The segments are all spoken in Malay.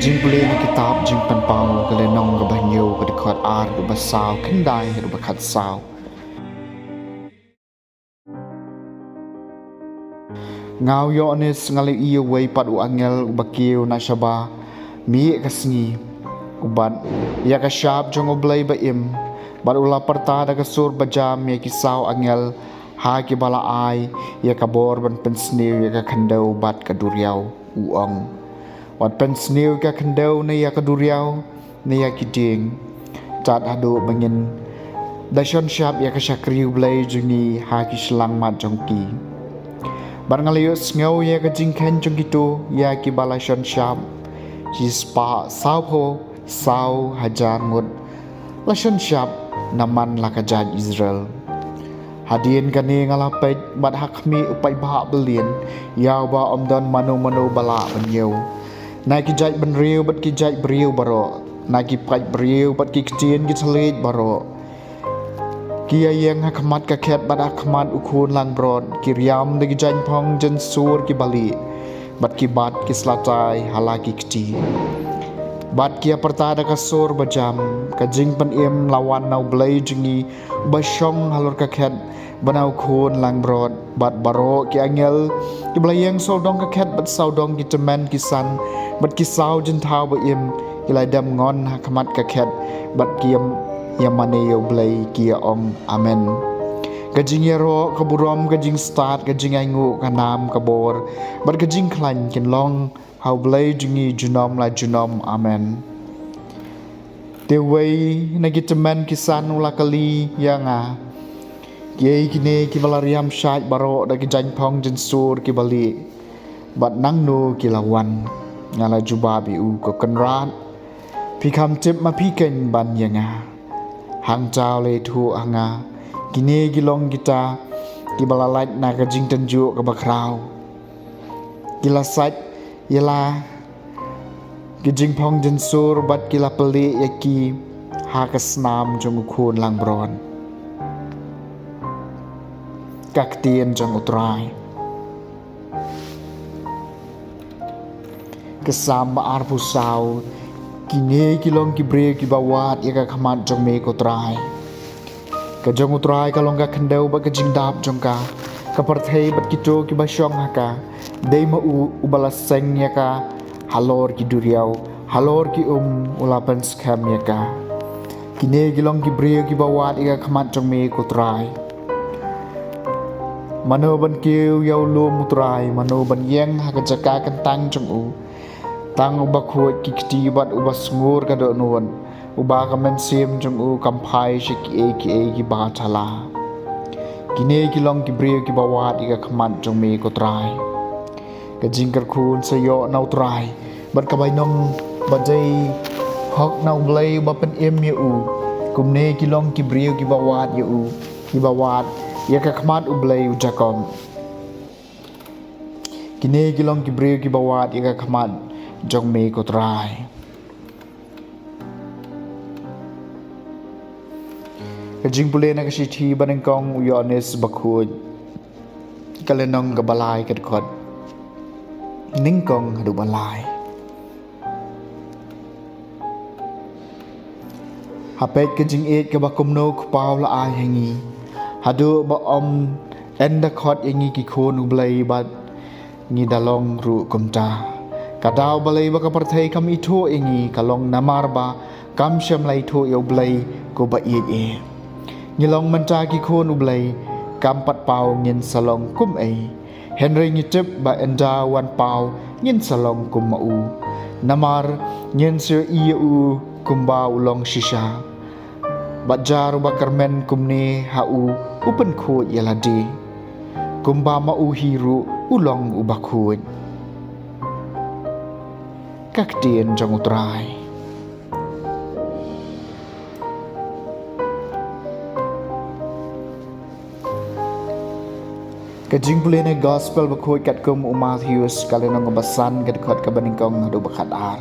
Kajing boleh ni kitab jing panpau kale nong gabanyo kadikot ar du basaw kendai du bakat saw. Ngau yo anis ngali iyo way pat u angel ubakiw na syaba mi kasngi uban ya kasyab jong oblay ba im bat ula parta da kasur bajam ya kisaw angel ha ki bala ay ya kabor ban pensniw ya kakandaw bat kaduryaw uong. Wat pensniw ka kandaw na ya kaduryaw na ya kiding tat hado bangin dasyon syab ya kasyakriw blay jungi ha ki selang mat jongki. Barangalios ngaw ya kajingken jong gitu ya ki balasyon syab jispa saw po saw hajar ngut lasyon syab naman lakajad Israel. Hadien kani ngalapet bat hakmi upay bahak belin yaw ba omdon manu-manu bala banyaw. Na kijay benriw bat kijay beriw baro. Na kipay beriw bat kikjien gitalit baro. Kia yang hakamat kaket bat hakamat ukun lang brod. Kiryam na kijay pong jen sur kibali. Bat kibat kislatay halaki kiti. Bat kia pertada kasur bajam. Kajing panim lawan nau blay jengi. Basyong halur kaket banau kun lang brod. Bat baro ki angel. Kiblayang soldong kaket bat saudong kitemen kisan. Bat kisaw jentau ba im ilai dam ngon hakamat kaket bat kiam yamaneyo blay kia om amen. Kajing yaro kaburom kajing start kajing aingu kanam kabor bat kajing klan kin long hau blay jungi junom la junom amen. Te way nagitemen kisan ula kali yanga kiai kine kibalariam syait baro da kijang pong jensur kibali bat nangno kilawan ngala jubabi u ko kenrat pi kam tip ma pi ken ban yanga hang chao le thu anga kine gilong kita kibalalait na ka jing tanju ka bakraw kila sat yala kijing pong den sur bat kila peli yaki ha ka snam jong khun lang bron kak tien jong utrai kesam baar pusaw kine kilong kibre kibawat ya ka khamat jong me ko trai ka jong utrai ka long ka khandaw ba ka jing dap jong ka parthei bat kito ki basyong haka dei ma ubala seng ya ka halor ki duryaw halor ki ulapan skam ya ka kine kilong kibre kibawat ya ka khamat jong me ko trai mano ban kiu yaw lu mutrai mano ban yeng haka jaka kentang jong u tang uba kuat kikti bat uba sengur kada nuan uba kamen sim jong u kampai ki e ki batala kine kilong kibriyo ki bawat ika kamat jong me ko trai ka jingkar kun sayo nau trai bat kabay nong bajay hok nau blay uba pen em ya u kumne kilong kibriyo ki bawat ya u ki bawat ya ka kamat u blay u jakom kine kilong kibriyo ki bawat ika kamat jong me ko trai kajing pule na kasi thi baneng kong uyones bakhud kalenong gabalay kadkot ningkong hadu balay hapet kajing et ka bakumno kupaw la ay hangi hadu ba om enda khot yangi ki khon ublay bat ngi dalong ru kumta kadaw balay baka parthei kam ito ingi kalong namarba kam syam lai to yo blay ko ba e ngilong manta ki khon ublay kam pat pau ngin salong kum ai henry ngitip ba enda wan pau ngin salong kum mau namar ngin sir iu kumba ulong shisha bajar ba karmen kumni hau upen khot yaladi kumba mau hiru ulong ubakhut kak tien jong utrai kajing pule na gospel bakhoi kat kum Matthews kalenong basan kat khot ka baningkong hadu bakat ar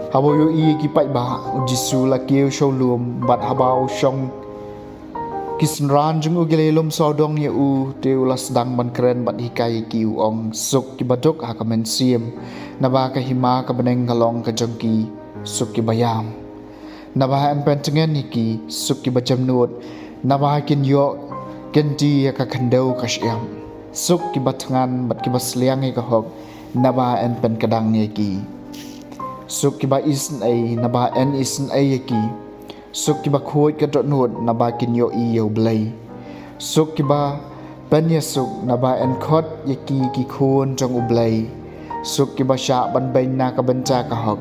haboyo i ki pai ba jisu la kieu showlum bat habau shong Kisnran jung ugile lum sodong ye u te ulas dang ban keren bat hikai ki u ong suk ki baduk ha kamen siem naba ka hima ka beneng kalong ka jongki suk ki bayam naba empen tengen niki suk ki bacam nut naba kin yo kenti ka khandau ka syam suk ki batangan bat ki basliang ka hok naba empen kadang ye ki suk ki ba isn ai naba en isn ai ye ki suk ki ba khoi ka dot nut naba kin yo i yo blai suk ki ba pen ye suk naba en khot ye ki khon jong u blai suk ki ba sha ban bain na ka bancha ka hok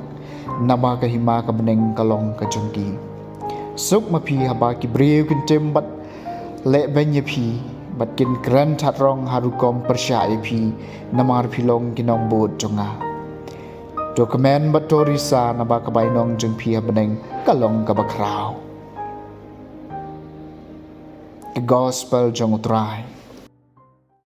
naba ka hima ka beneng kalong ka jongki suk ma phi haba ki breu kin tem bat le ben ye phi bat kin kran that rong haru kom persha ye phi namar philong kinong bot jonga to kamen bat torisa naba ka bai nong jong phi beneng kalong ka bakrao the gospel jong utrai